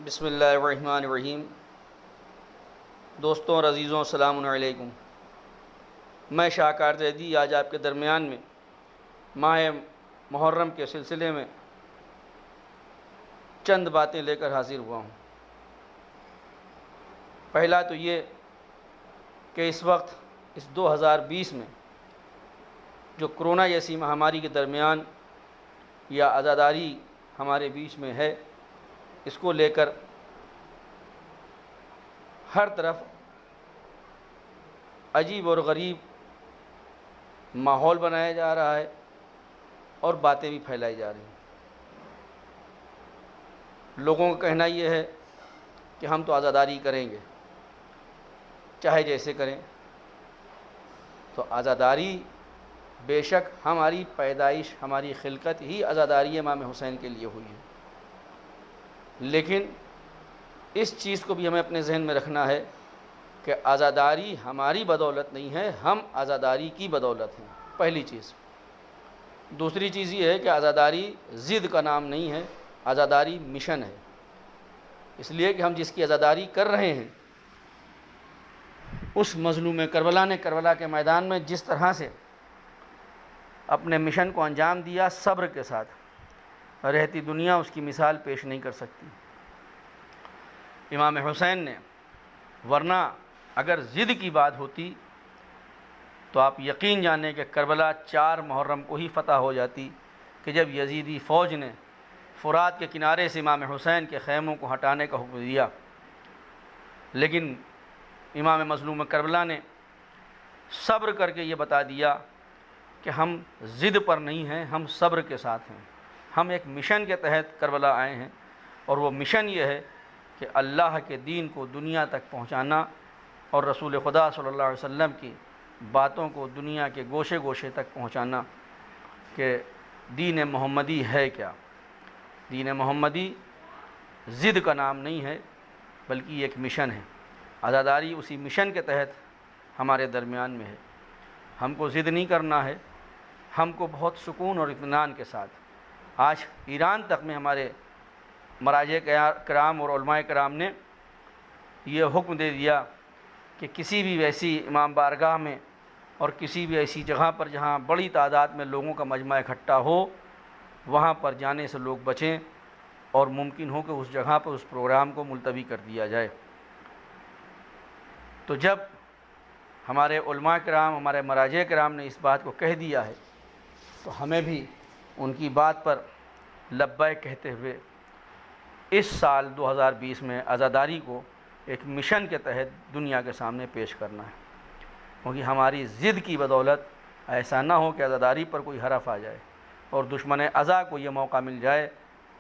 بسم اللہ الرحمن الرحیم۔ دوستوں اور عزیزوں، السلام علیکم۔ میں شاہکار زیدی آج آپ کے درمیان میں ماہ محرم کے سلسلے میں چند باتیں لے کر حاضر ہوا ہوں۔ پہلا تو یہ کہ اس وقت اس 2020 میں جو کرونا جیسی مہاماری کے درمیان یا عزاداری ہمارے بیچ میں ہے، اس کو لے کر ہر طرف عجیب اور غریب ماحول بنایا جا رہا ہے اور باتیں بھی پھیلائی جا رہی ہیں۔ لوگوں کا کہنا یہ ہے کہ ہم تو عزاداری کریں گے، چاہے جیسے کریں۔ تو عزاداری بے شک ہماری پیدائش، ہماری خلقت ہی عزاداری امام حسین کے لیے ہوئی ہے، لیکن اس چیز کو بھی ہمیں اپنے ذہن میں رکھنا ہے کہ عزاداری ہماری بدولت نہیں ہے، ہم عزاداری کی بدولت ہیں، پہلی چیز۔ دوسری چیز یہ ہے کہ عزاداری ضد کا نام نہیں ہے، عزاداری مشن ہے، اس لیے کہ ہم جس کی عزاداری کر رہے ہیں اس مظلوم کربلا نے کربلا کے میدان میں جس طرح سے اپنے مشن کو انجام دیا، صبر کے ساتھ، رہتی دنیا اس کی مثال پیش نہیں کر سکتی۔ امام حسین نے، ورنہ اگر ضد کی بات ہوتی تو آپ یقین جانیں کہ کربلا 4 محرم کو ہی فتح ہو جاتی، کہ جب یزیدی فوج نے فرات کے کنارے سے امام حسین کے خیموں کو ہٹانے کا حکم دیا۔ لیکن امام مظلوم کربلا نے صبر کر کے یہ بتا دیا کہ ہم ضد پر نہیں ہیں، ہم صبر کے ساتھ ہیں، ہم ایک مشن کے تحت کربلا آئے ہیں، اور وہ مشن یہ ہے کہ اللہ کے دین کو دنیا تک پہنچانا اور رسول خدا صلی اللہ علیہ وسلم کی باتوں کو دنیا کے گوشے گوشے تک پہنچانا کہ دین محمدی ہے کیا۔ دین محمدی ضد کا نام نہیں ہے، بلکہ یہ ایک مشن ہے۔ عزاداری اسی مشن کے تحت ہمارے درمیان میں ہے۔ ہم کو ضد نہیں کرنا ہے، ہم کو بہت سکون اور اطمینان کے ساتھ، آج ایران تک میں ہمارے مراجع کرام اور علماء کرام نے یہ حکم دے دیا کہ کسی بھی ویسی امام بارگاہ میں اور کسی بھی ایسی جگہ پر جہاں بڑی تعداد میں لوگوں کا مجمع اکٹھا ہو، وہاں پر جانے سے لوگ بچیں، اور ممکن ہو کہ اس جگہ پر اس پروگرام کو ملتوی کر دیا جائے۔ تو جب ہمارے علماء کرام، ہمارے مراجع کرام نے اس بات کو کہہ دیا ہے، تو ہمیں بھی ان کی بات پر لبیک کہتے ہوئے اس سال 2020 میں عزاداری کو ایک مشن کے تحت دنیا کے سامنے پیش کرنا ہے، کیونکہ ہماری ضد کی بدولت ایسا نہ ہو کہ عزاداری پر کوئی حرف آ جائے اور دشمن عزا کو یہ موقع مل جائے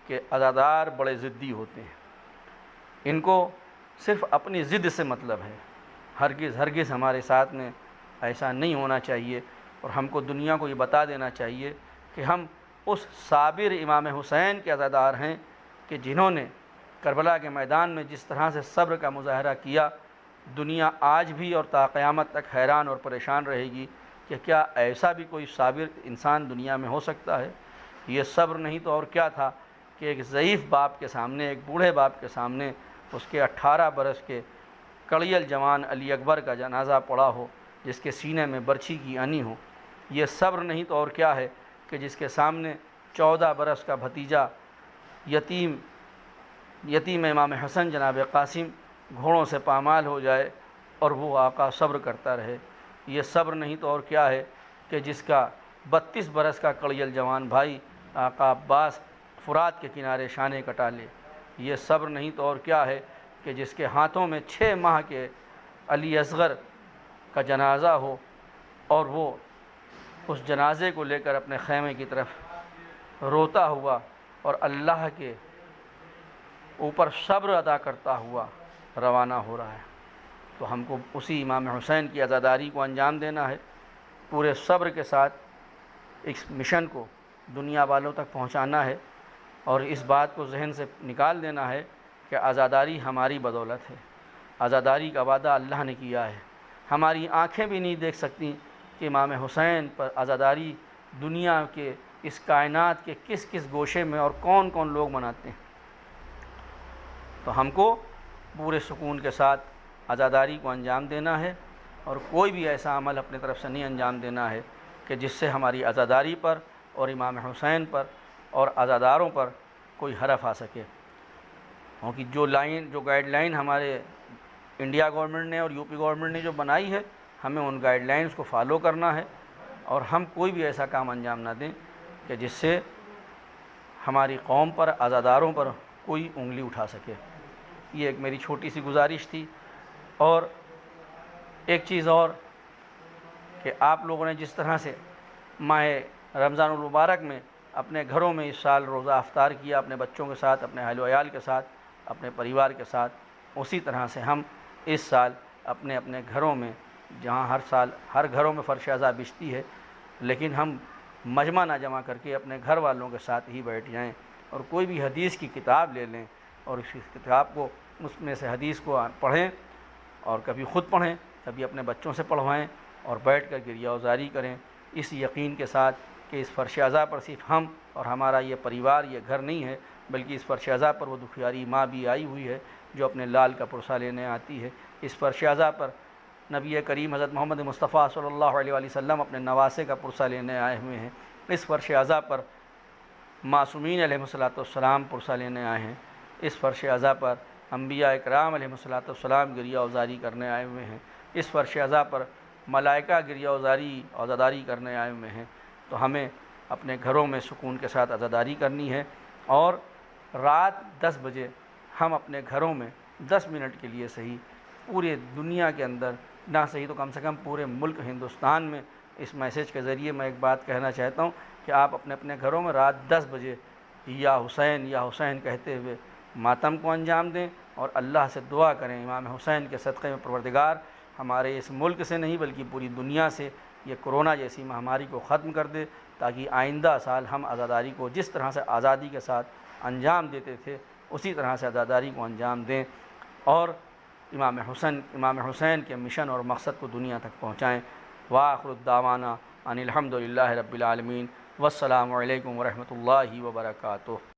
کہ عزادار بڑے ضدی ہوتے ہیں، ان کو صرف اپنی ضد سے مطلب ہے۔ ہرگز ہمارے ساتھ میں ایسا نہیں ہونا چاہیے، اور ہم کو دنیا کو یہ بتا دینا چاہیے کہ ہم اس صابر امام حسین کے عزادار ہیں کہ جنہوں نے کربلا کے میدان میں جس طرح سے صبر کا مظاہرہ کیا۔ دنیا آج بھی اور تا قیامت تک حیران اور پریشان رہے گی کہ کیا ایسا بھی کوئی صابر انسان دنیا میں ہو سکتا ہے۔ یہ صبر نہیں تو اور کیا تھا کہ ایک ضعیف باپ کے سامنے، ایک بوڑھے باپ کے سامنے اس کے 18 برس کے کڑیل جوان علی اکبر کا جنازہ پڑا ہو، جس کے سینے میں برچھی کی انی ہو۔ یہ صبر نہیں تو اور کیا ہے کہ جس کے سامنے 14 برس کا بھتیجا یتیم امام حسن جناب قاسم گھوڑوں سے پامال ہو جائے اور وہ آقا صبر کرتا رہے۔ یہ صبر نہیں تو اور کیا ہے کہ جس کا 32 برس کا کڑیل جوان بھائی آقا عباس فرات کے کنارے شانے کٹا لے۔ یہ صبر نہیں تو اور کیا ہے کہ جس کے ہاتھوں میں 6 ماہ کے علی اصغر کا جنازہ ہو اور وہ اس جنازے کو لے کر اپنے خیمے کی طرف روتا ہوا اور اللہ کے اوپر صبر ادا کرتا ہوا روانہ ہو رہا ہے۔ تو ہم کو اسی امام حسین کی عزاداری کو انجام دینا ہے، پورے صبر کے ساتھ اس مشن کو دنیا والوں تک پہنچانا ہے، اور اس بات کو ذہن سے نکال دینا ہے کہ عزاداری ہماری بدولت ہے۔ عزاداری کا وعدہ اللہ نے کیا ہے۔ ہماری آنکھیں بھی نہیں دیکھ سکتی کہ امام حسین پر عزاداری دنیا کے اس کائنات کے کس کس گوشے میں اور کون کون لوگ مناتے ہیں۔ تو ہم کو پورے سکون کے ساتھ عزاداری کو انجام دینا ہے، اور کوئی بھی ایسا عمل اپنے طرف سے نہیں انجام دینا ہے کہ جس سے ہماری عزاداری پر اور امام حسین پر اور عزاداروں پر کوئی حرف آ سکے۔ کیونکہ جو گائیڈ لائن ہمارے انڈیا گورنمنٹ نے اور یو پی گورنمنٹ نے جو بنائی ہے، ہمیں ان گائیڈ لائنز کو فالو کرنا ہے، اور ہم کوئی بھی ایسا کام انجام نہ دیں کہ جس سے ہماری قوم پر، عزاداروں پر کوئی انگلی اٹھا سکے۔ یہ ایک میری چھوٹی سی گزارش تھی۔ اور ایک چیز اور کہ آپ لوگوں نے جس طرح سے ماہ رمضان المبارک میں اپنے گھروں میں اس سال روزہ افطار کیا، اپنے بچوں کے ساتھ، اپنے اہل و عیال کے ساتھ، اپنے پریوار کے ساتھ، اسی طرح سے ہم اس سال اپنے اپنے گھروں میں، جہاں ہر سال ہر گھروں میں فرش عزا بچتی ہے، لیکن ہم مجمع نہ جمع کر کے اپنے گھر والوں کے ساتھ ہی بیٹھ جائیں، اور کوئی بھی حدیث کی کتاب لے لیں اور اس کتاب کو، اس میں سے حدیث کو پڑھیں، اور کبھی خود پڑھیں، کبھی اپنے بچوں سے پڑھوائیں، اور بیٹھ کر گریہ وزاری کریں، اس یقین کے ساتھ کہ اس فرش عزا پر صرف ہم اور ہمارا یہ پریوار، یہ گھر نہیں ہے، بلکہ اس فرش عزا پر وہ دکھیاری ماں بھی آئی ہوئی ہے جو اپنے لال کا پرسہ لینے آتی ہے۔ اس فرش عزا پر نبی کریم حضرت محمد مصطفیٰ صلی اللہ علیہ وآلہ وسلم اپنے نواسے کا پرسہ لینے آئے ہوئے ہیں۔ اس فرش عزا پر معصومین علیہ السلام پرسہ لینے آئے ہیں۔ اس فرش عزا پر انبیاء اکرام علیہ السلام گریہ وزاری کرنے آئے ہوئے ہیں۔ اس فرش عزا پر ملائکہ گریہ وزاری عزاداری کرنے آئے ہوئے ہیں۔ تو ہمیں اپنے گھروں میں سکون کے ساتھ عزاداری کرنی ہے، اور رات 10 بجے ہم اپنے گھروں میں 10 منٹ کے لیے صحیح، پورے دنیا کے اندر نہ صحیح تو کم سے کم پورے ملک ہندوستان میں اس میسیج کے ذریعے میں ایک بات کہنا چاہتا ہوں کہ آپ اپنے اپنے گھروں میں رات 10 بجے یا حسین کہتے ہوئے ماتم کو انجام دیں، اور اللہ سے دعا کریں امام حسین کے صدقے میں پروردگار ہمارے اس ملک سے نہیں بلکہ پوری دنیا سے یہ کرونا جیسی مہاماری کو ختم کر دے، تاکہ آئندہ سال ہم عزاداری کو جس طرح سے آزادی کے ساتھ انجام دیتے تھے اسی طرح سے عزاداری کو انجام دیں، اور امام حسین کے مشن اور مقصد کو دنیا تک پہنچائیں۔ وآخر الدعوانا ان الحمد للہ رب العالمین، والسلام علیکم ورحمۃ اللہ وبرکاتہ۔